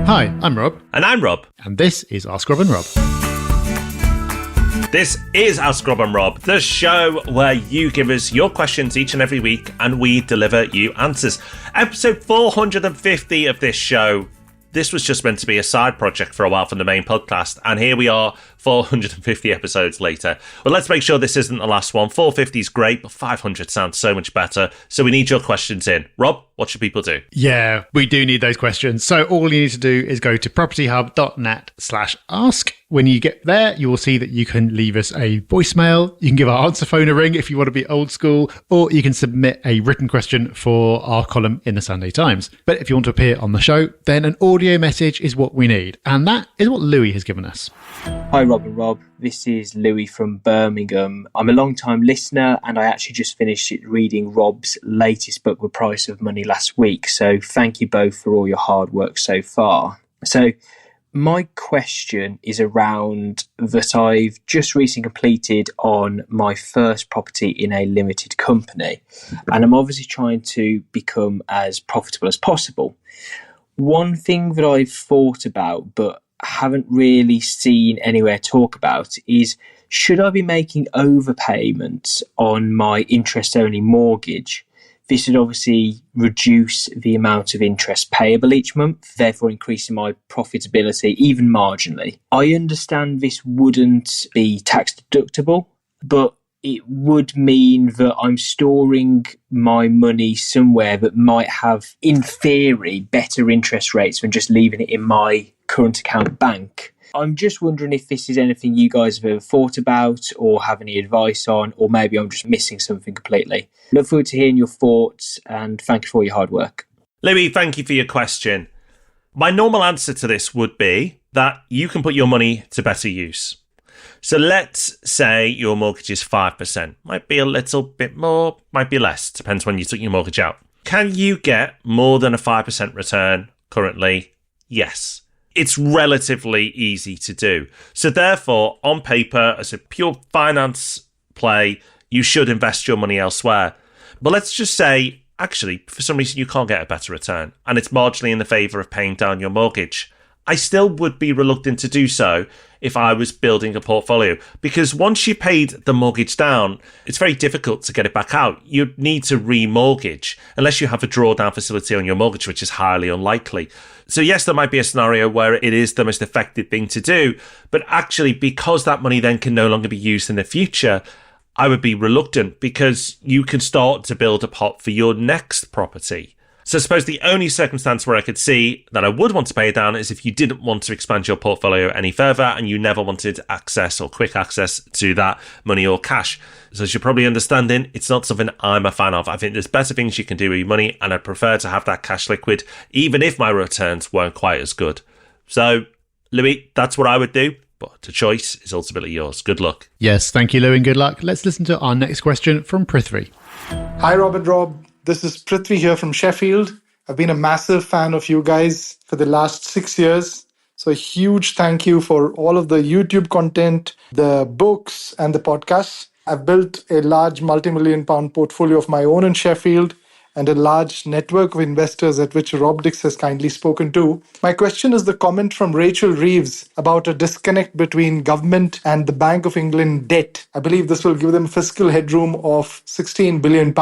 Hi, I'm Rob. And I'm Rob. And this is Ask Rob and Rob. This is Ask Rob and Rob, the show where you give us your questions each and every week and we deliver you answers. Episode 450 of this show. This was just meant to be a side project for a while from the main podcast, and here we are 450 episodes later. But let's make sure this isn't the last one. 450 is great, but 500 sounds so much better. So we need your questions in. Rob, what should people do? Yeah, we do need those questions. So all you need to do is go to propertyhub.net/ask. When you get there, you will see that you can leave us a voicemail. You can give our answer phone a ring if you want to be old school, or you can submit a written question for our column in the Sunday Times. But if you want to appear on the show, then an audio message is what we need. And that is what Louie has given us. Hi, Rob and Rob. This is Louie from Birmingham. I'm a long-time listener, and I actually just finished reading Rob's latest book, The Price of Money, last week. So thank you both for all your hard work so far. So my question is around that I've just recently completed on my first property in a limited company, and I'm obviously trying to become as profitable as possible. One thing that I've thought about but haven't really seen anywhere talk about is, should I be making overpayments on my interest-only mortgage? This would obviously reduce the amount of interest payable each month, therefore increasing my profitability even marginally. I understand this wouldn't be tax deductible, but it would mean that I'm storing my money somewhere that might have, in theory, better interest rates than just leaving it in my current account bank. I'm just wondering if this is anything you guys have ever thought about or have any advice on, or maybe I'm just missing something completely. Look forward to hearing your thoughts, and thank you for all your hard work. Louie, thank you for your question. My normal answer to this would be that you can put your money to better use. So let's say your mortgage is 5%. Might be a little bit more, might be less, depends when you took your mortgage out. Can you get more than a 5% return currently? Yes. It's relatively easy to do. So therefore, on paper, as a pure finance play, you should invest your money elsewhere. But let's just say, actually, for some reason, you can't get a better return, and it's marginally in the favour of paying down your mortgage. I still would be reluctant to do so if I was building a portfolio, because once you paid the mortgage down, it's very difficult to get it back out. You'd need to remortgage unless you have a drawdown facility on your mortgage, which is highly unlikely. So yes, there might be a scenario where it is the most effective thing to do, but actually, because that money then can no longer be used in the future, I would be reluctant, because you can start to build a pot for your next property. So I suppose the only circumstance where I could see that I would want to pay it down is if you didn't want to expand your portfolio any further and you never wanted access or quick access to that money or cash. So as you're probably understanding, it's not something I'm a fan of. I think there's better things you can do with your money, and I'd prefer to have that cash liquid, even if my returns weren't quite as good. So, Louis, that's what I would do, but the choice is ultimately yours. Good luck. Yes, thank you, Louie, and good luck. Let's listen to our next question from Prithvi. Hi, Rob and Rob. This is Prithvi here from Sheffield. I've been a massive fan of you guys for the last 6 years. So a huge thank you for all of the YouTube content, the books, and the podcasts. I've built a large multi-million-pound portfolio of my own in Sheffield and a large network of investors at which Rob Dix has kindly spoken to. My question is the comment from Rachel Reeves about a disconnect between government and the Bank of England debt. I believe this will give them fiscal headroom of £16 billion.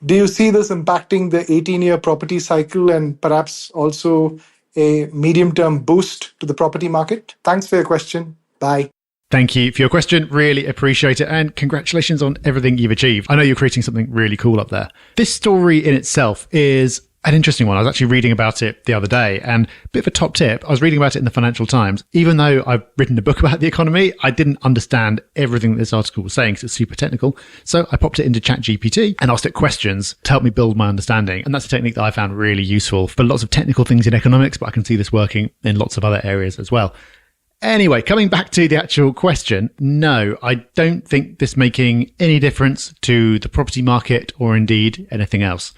Do you see this impacting the 18-year property cycle and perhaps also a medium-term boost to the property market? Thanks for your question. Bye. Thank you for your question. Really appreciate it. And congratulations on everything you've achieved. I know you're creating something really cool up there. This story in itself is an interesting one. I was actually reading about it the other day, and a bit of a top tip. I was reading about it in the Financial Times. Even though I've written a book about the economy, I didn't understand everything that this article was saying because it's super technical. So I popped it into ChatGPT and asked it questions to help me build my understanding. And that's a technique that I found really useful for lots of technical things in economics, but I can see this working in lots of other areas as well. Anyway, coming back to the actual question, no, I don't think this making any difference to the property market or indeed anything else.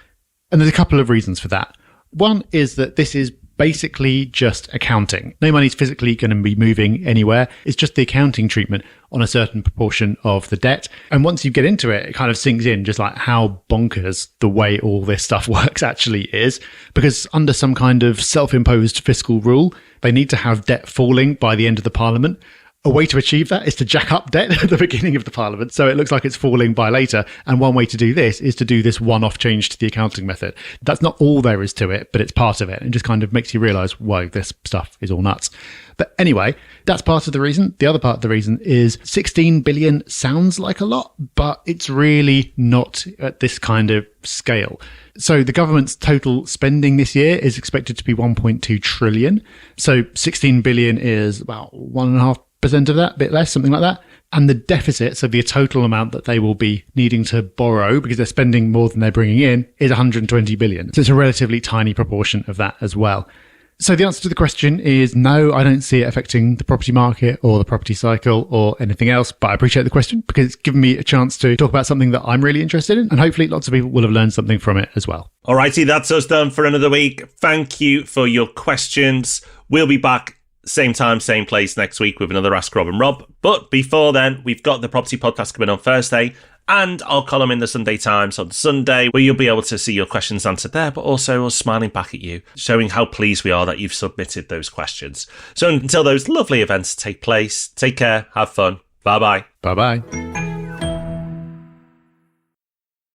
And there's a couple of reasons for that. One is that this is basically just accounting. No money's physically going to be moving anywhere. It's just the accounting treatment on a certain proportion of the debt. And once you get into it, it kind of sinks in just like how bonkers the way all this stuff works actually is. Because under some kind of self-imposed fiscal rule, they need to have debt falling by the end of the parliament. A way to achieve that is to jack up debt at the beginning of the parliament, so it looks like it's falling by later. And one way to do this is to do this one-off change to the accounting method. That's not all there is to it, but it's part of it. And just kind of makes you realise, whoa, this stuff is all nuts. But anyway, that's part of the reason. The other part of the reason is 16 billion sounds like a lot, but it's really not at this kind of scale. So the government's total spending this year is expected to be 1.2 trillion. So 16 billion is about 1.5% of that, a bit less, something like that. And the deficit, so the total amount that they will be needing to borrow because they're spending more than they're bringing in, is 120 billion. So it's a relatively tiny proportion of that as well. So the answer to the question is no, I don't see it affecting the property market or the property cycle or anything else. But I appreciate the question because it's given me a chance to talk about something that I'm really interested in. And hopefully lots of people will have learned something from it as well. Alrighty, that's us done for another week. Thank you for your questions. We'll be back same time, same place next week with another Ask Rob and Rob. But before then, we've got the Property Podcast coming on Thursday and our column in the Sunday Times on Sunday, where you'll be able to see your questions answered there, but also us smiling back at you, showing how pleased we are that you've submitted those questions. So until those lovely events take place, take care, have fun. Bye-bye. Bye-bye.